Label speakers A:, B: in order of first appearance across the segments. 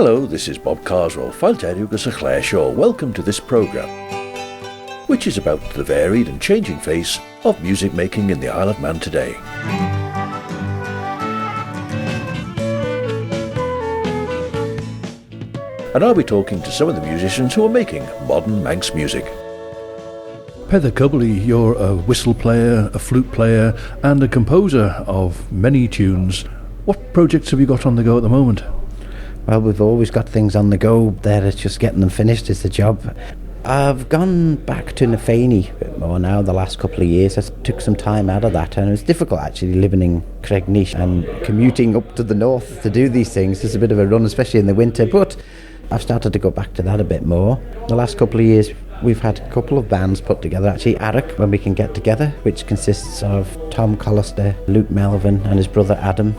A: Hello, this is Bob Carswell, Fáilte agus a Chléir Seo. Welcome to this programme, which is about the varied and changing face of music making in the Isle of Man today. And I'll be talking to some of the musicians who are making modern Manx music. Peddyr Cubberley, you're a whistle player, a flute player and a composer of many tunes. What projects have you got on the go at the moment?
B: Well, we've always got things on the go there. It's just getting them finished is the job. I've gone back to Nafani a bit more now the last couple of years. I took some time out of that, and it was difficult actually living in Cregnish and commuting up to the north to do these things. It's a bit of a run, especially in the winter, but I've started to go back to that a bit more. The last couple of years we've had a couple of bands put together, actually Arragh, when we can get together, which consists of Tom Collister, Luke Melvin and his brother Adam.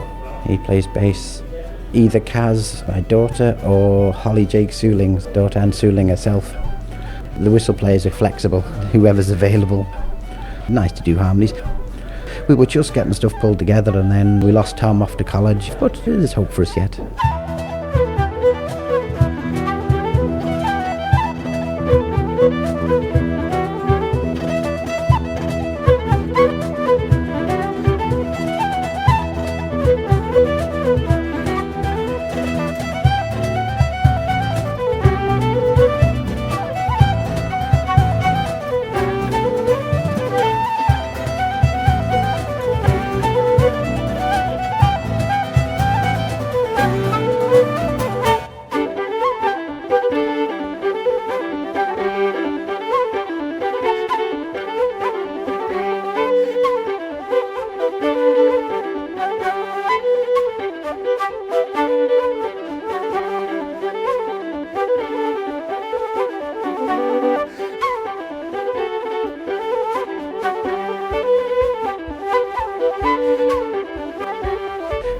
B: He plays bass. Either Kaz, my daughter, or Holly Jake Souling's daughter, and Souling herself. The whistle players are flexible, whoever's available. Nice to do harmonies. We were just getting stuff pulled together, and then we lost Tom off to college, but there's hope for us yet.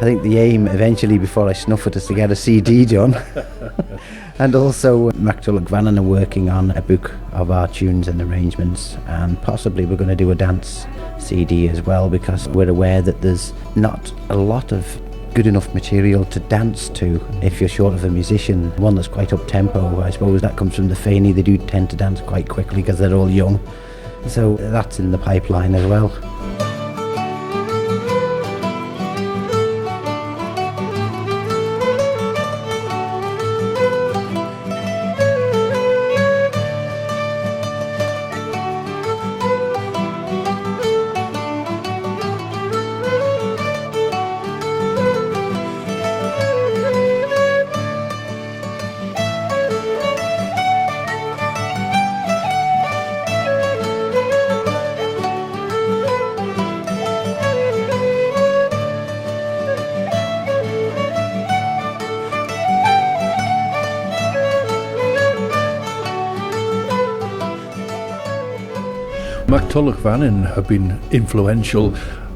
B: I think the aim eventually, before I snuff it, is to get a CD done. And also Mactullagh Vannin are working on a book of our tunes and arrangements, and possibly we're going to do a dance CD as well, because we're aware that there's not a lot of good enough material to dance to if you're short of a musician, one that's quite up-tempo. I suppose that comes from the Faney. They do tend to dance quite quickly because they're all young, so that's in the pipeline as well.
A: Mactullagh Vannin have been influential,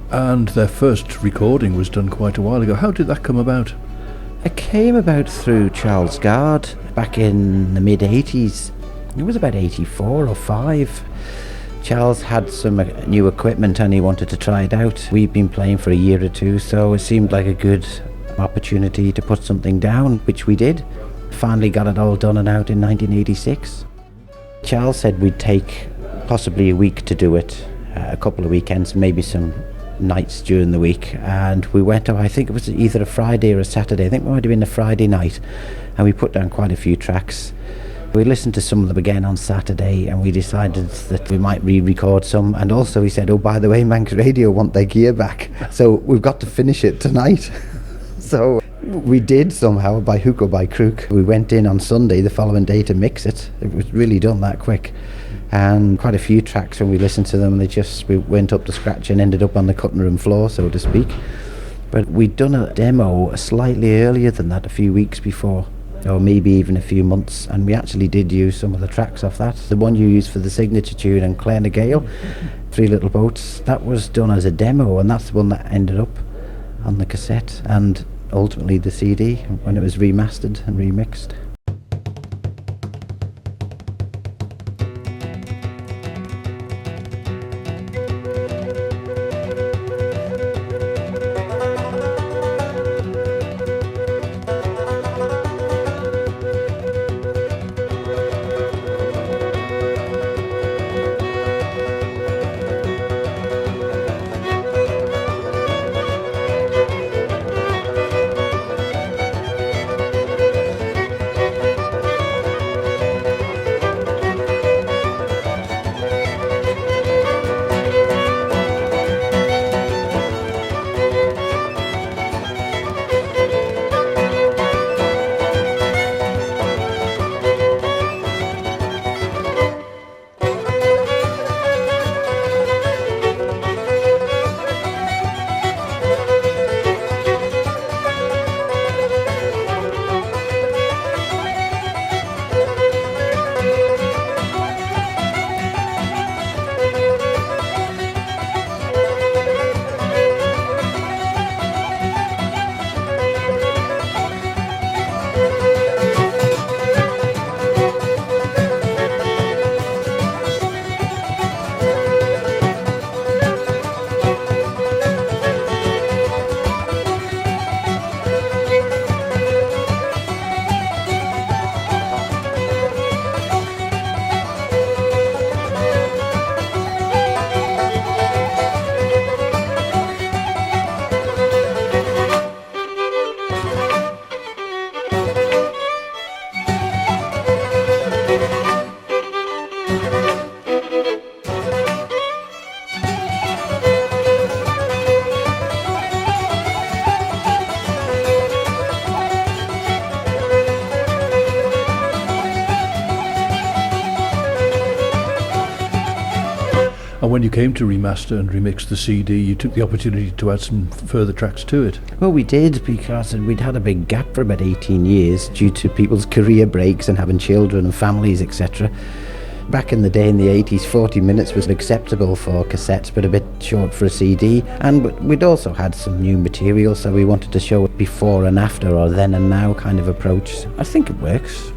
A: and their first recording was done quite a while ago. How did that come about?
B: It came about through Charles Gard back in the mid-80s. It was about 84 or 5. Charles had some new equipment and he wanted to try it out. We'd been playing for a year or two, so it seemed like a good opportunity to put something down, which we did. Finally got it all done and out in 1986. Charles said we'd take possibly a week to do it, a couple of weekends, maybe some nights during the week, and we went up, I think it was either a Friday or a Saturday. I think it might have been a Friday night, and we put down quite a few tracks. We listened to some of them again on Saturday, and we decided that we might re-record some. And also he said, oh, by the way, Manx Radio want their gear back, so we've got to finish it tonight. So we did somehow, by hook or by crook. We went in on Sunday the following day to mix it. It was really done that quick. And quite a few tracks, when we listened to them, we went up to scratch and ended up on the cutting room floor, so to speak. But we'd done a demo slightly earlier than that, a few weeks before, or maybe even a few months, and we actually did use some of the tracks off that. The one you used for the signature tune and Clare na Gael, Three Little Boats, that was done as a demo, and that's the one that ended up on the cassette and ultimately the CD when it was remastered and remixed.
A: And when you came to remaster and remix the CD, you took the opportunity to add some further tracks to it.
B: Well, we did, because we'd had a big gap for about 18 years due to people's career breaks and having children and families, etc. Back in the day, in the 80s, 40 minutes was acceptable for cassettes, but a bit short for a CD. And we'd also had some new material, so we wanted to show it before and after, or then and now kind of approach. I think it works.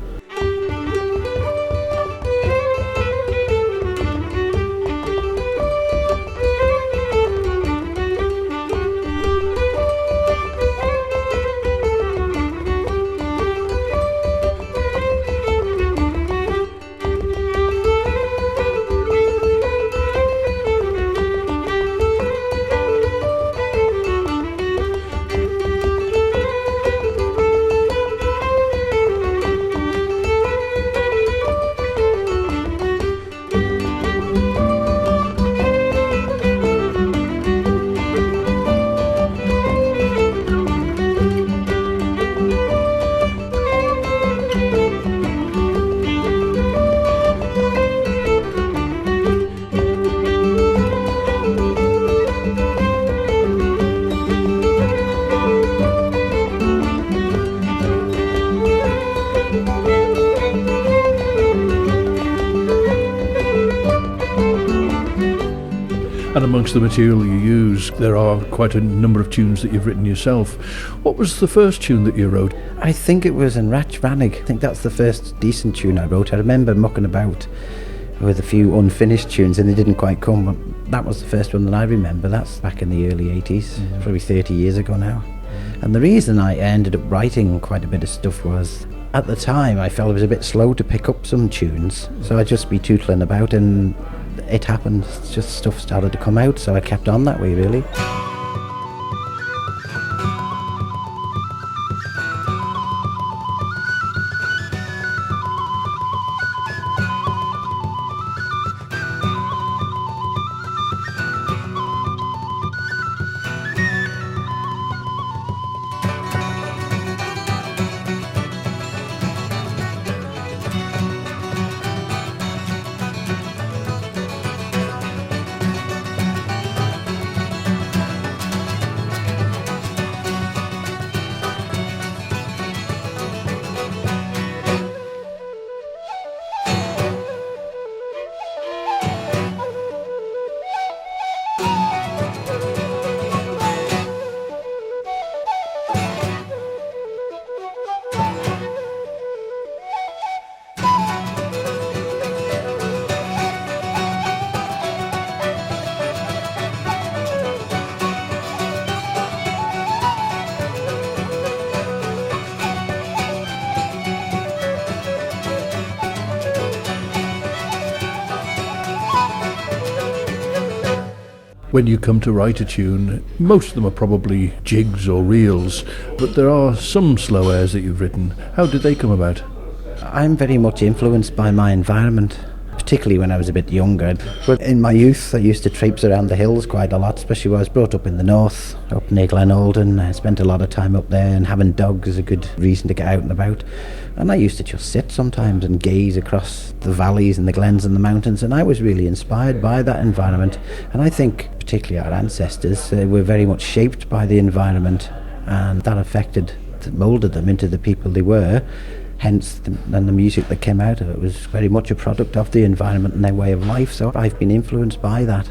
A: And amongst the material you use, there are quite a number of tunes that you've written yourself. What was the first tune that you wrote?
B: I think it was in Arragh. I think that's the first decent tune I wrote. I remember mucking about with a few unfinished tunes and they didn't quite come, but that was the first one that I remember. That's back in the early 80s, probably 30 years ago now. And the reason I ended up writing quite a bit of stuff was, at the time I felt it was a bit slow to pick up some tunes, so I'd just be tootling about and it happened, just stuff started to come out, so I kept on that way really.
A: When you come to write a tune, most of them are probably jigs or reels, but there are some slow airs that you've written. How did they come about?
B: I'm very much influenced by my environment, particularly when I was a bit younger. But in my youth I used to traipse around the hills quite a lot, especially when I was brought up in the north, up near Glenolden. I spent a lot of time up there, and having dogs is a good reason to get out and about. And I used to just sit sometimes and gaze across the valleys and the glens and the mountains, and I was really inspired by that environment. And I think particularly our ancestors were very much shaped by the environment, and that moulded them into the people they were. Hence, the music that came out of it was very much a product of the environment and their way of life, so I've been influenced by that.